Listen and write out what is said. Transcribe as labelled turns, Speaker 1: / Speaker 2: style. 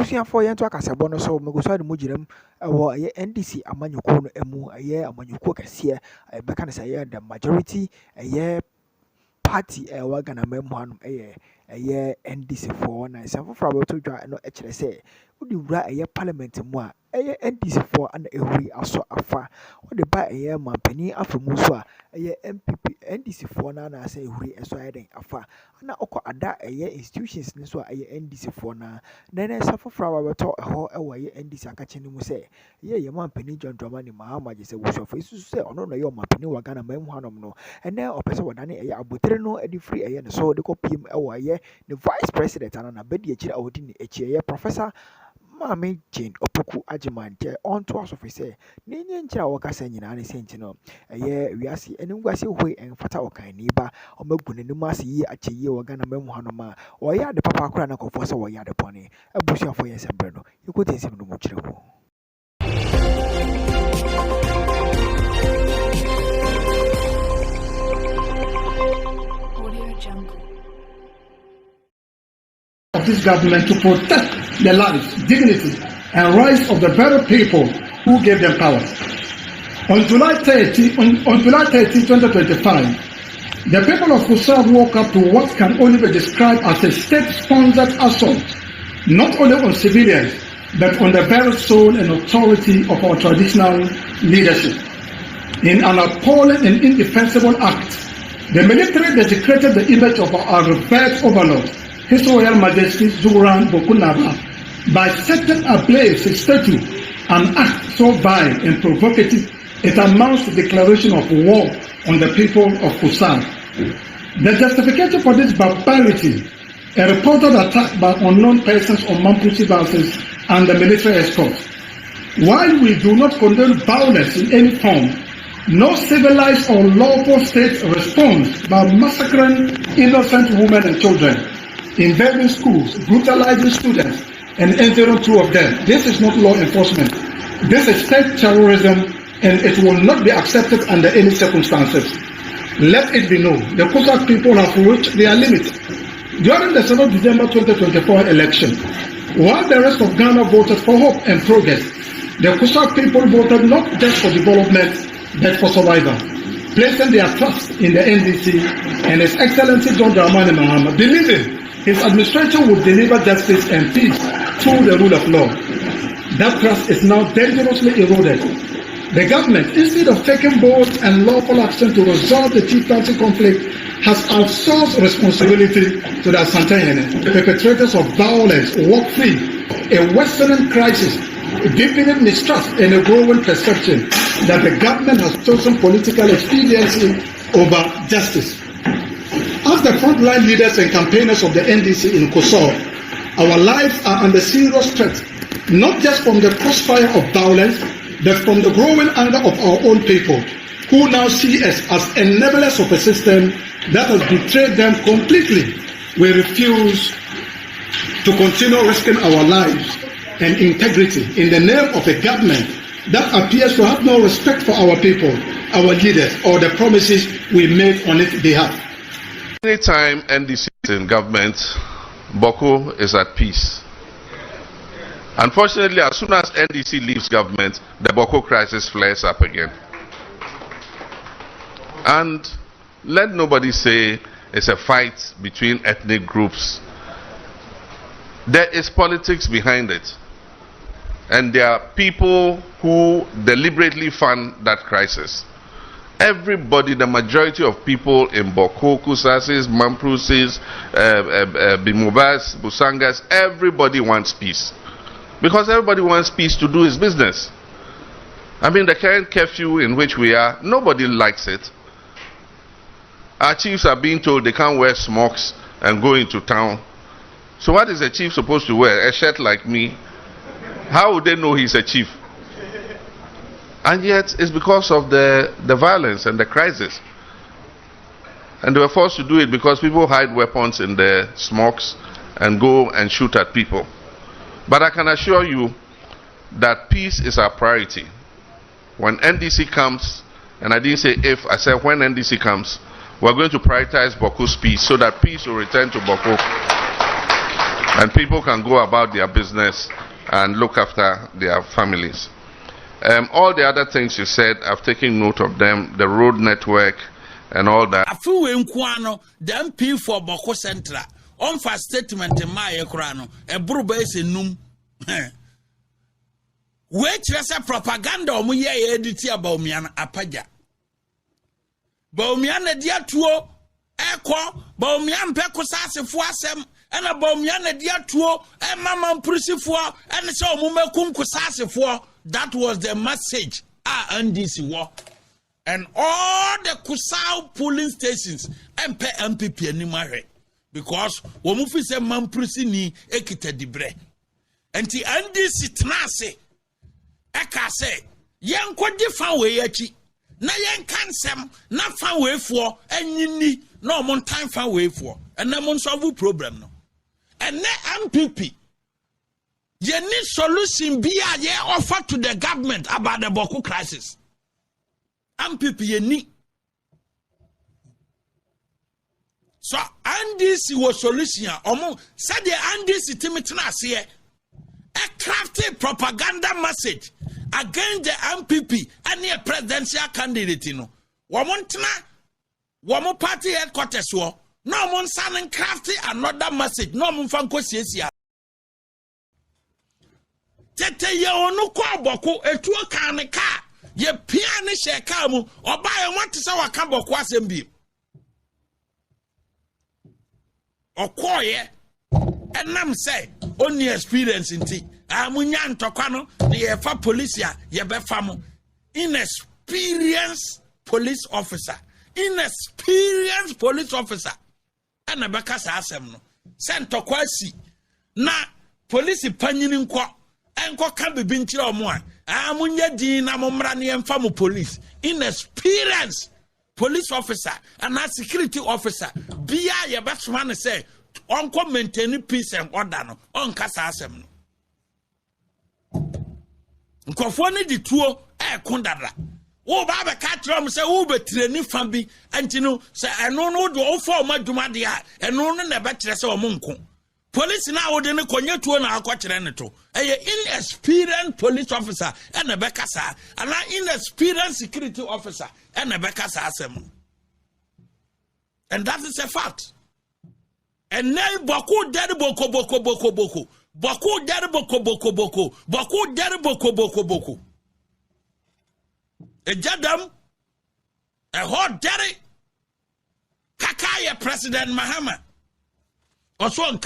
Speaker 1: abusia for yen to akasebo no so me go so de mogiram wo ye NDC amanyoko no emu ye amanyoko kase e beka ne say ye the majority ye party we gana memu hanum eye NDC for na sem for about to dwa no e kire say odi wura parliament mu a NDC for and ehuri aso afa odi ba mampani afamu so a MPP NDC for na say ehuri eso ayeden afa na okọ ada institutions ni so a NDC for na sem for about to ho NDC akache ni mu say mampani John Dramani Mahama je say wo so for isu say ono no mampani wa gana memu hanum no ene opese wadane abotre no edi free ne so de ko pim the vice president and bedi echira odi ni echi professor Mame Jane Opoku Ajimante on to us of say ni nchira wakasa nyina ne senti no wiase ene ngwase hoi enfata okan ni ba omagu ne mu ase yi ache yi waga na mamu hanoma oya de papa akora na kofo so oya de pone abusuafo yen sembre no yikote nsem no mu kire ho.
Speaker 2: Of this government to protect the lives, dignity, and rights of the very people who gave them power. On July 30, 2025, the people of Kusab woke up to what can only be described as a state-sponsored assault, not only on civilians, but on the very soul and authority of our traditional leadership. In an appalling and indefensible act, the military desecrated the image of our revered overlord, His Royal Majesty Zuran Bokunaba, by setting ablaze his statue, an act so vile and provocative it amounts to declaration of war on the people of Kusab. The justification for this barbarity, a reported attack by unknown persons on Mampusi bases and the military escort. While we do not condone violence in any form, no civilized or lawful state responds by massacring innocent women and children, invading schools, brutalizing students, and injuring two of them. This is not law enforcement. This is state terrorism, and it will not be accepted under any circumstances. Let it be known, the Kusab people have reached their limit. During the 7th December 2024 election, while the rest of Ghana voted for hope and progress, the Kusab people voted not just for development, but for survival, placing their trust in the NDC and His Excellency John Dramani Mahama, believing his administration would deliver justice and peace through the rule of law. That trust is now dangerously eroded. The government, instead of taking bold and lawful action to resolve the chieftaincy conflict, has outsourced responsibility to the Asantehene. The perpetrators of violence walk free, a worsening crisis, deepening mistrust and a growing perception that the government has chosen political expediency over justice. As the frontline leaders and campaigners of the NDC in Kosovo, our lives are under serious threat, not just from the crossfire of violence, but from the growing anger of our own people, who now see us as enablers of a system that has betrayed them completely. We refuse to continue risking our lives and integrity in the name of a government that appears to have no respect for our people, our leaders, or the promises we made on its behalf.
Speaker 3: Anytime NDC is in government, Boko is at peace. Unfortunately, as soon as NDC leaves government, the Boko crisis flares up again. And let nobody say it's a fight between ethnic groups. There is politics behind it. And there are people who deliberately fund that crisis. Everybody, the majority of people in Boko, Kusasis, Mamprusis, Bimobas, Busangas, everybody wants peace. Because everybody wants peace to do his business. I mean, the current curfew in which we are, nobody likes it. Our chiefs are being told they can't wear smocks and go into town. So what is a chief supposed to wear? A shirt like me? How would they know he's a chief? And yet, it's because of the violence and the crisis. And they were forced to do it because people hide weapons in their smokes and go and shoot at people. But I can assure you that peace is our priority. When NDC comes, and I didn't say if, I said when NDC comes, we're going to prioritize Boko's peace so that peace will return to Boko. and people can go about their business and look after their families. All the other things you said, I've taken note of them, the road network and all that.
Speaker 4: Afuwe nkwano, the MP for Boko Central, on for statement in my ekrano, a brubes in num. Which was a propaganda or muye editi about Miana Apaja. Baumiana diatuo, echo, Baumian Pecosas fuasem, and a Baumiana diatuo, and Mamma Prusifua, and so Mumekum Kusasifua. That was the message and this war. And all the Kusau polling stations MP MPP anymore. Because Womufi se Mamprisini ekite dibre. And the NDC Tnase Eka se Yan kwa different way yachi. Na yan kansem na fan way for and yini no mon time fan way for. And na mon solve problem no. And ne MPP. You need solution be a offer to the government about the Boko crisis. And people you need. So NDC was solution. Said the NDC Timitina say a crafty propaganda message against the MPP and the presidential candidate. No, Wamu party headquarters war. No one signing crafty another message. No one fanko CSA. Tete ye onu kwa boko etuo kan ne ka ye pia ne sheka mu oba ye want se waka boko asem bi okoye enam say oni experience nti amunya ntokwa no ye fa police ya ye be fa mu inexperienced police officer ana beka sa asem no se ntokwa si na police panyini nkọ enko kan be binchira omo a amunya din na momra ne emfa mo police inexperienced police officer and a security officer bia ye betoma ne say onko maintain peace and order no onka sa asem no nkofo ne di tuo kondadra wo ba be ka trom say wo be treni fa bi anti no say eno no do ofo o maduma de a eno no na be kire say o monko police na wode ne konye tuo na akokire ne to inexperienced police officer and a bekasa and inexperienced security officer and a bekasa asem. And that is a fact. And now boku dere boko boku dere boko a jadam a hot dere kakaya President Mahama also on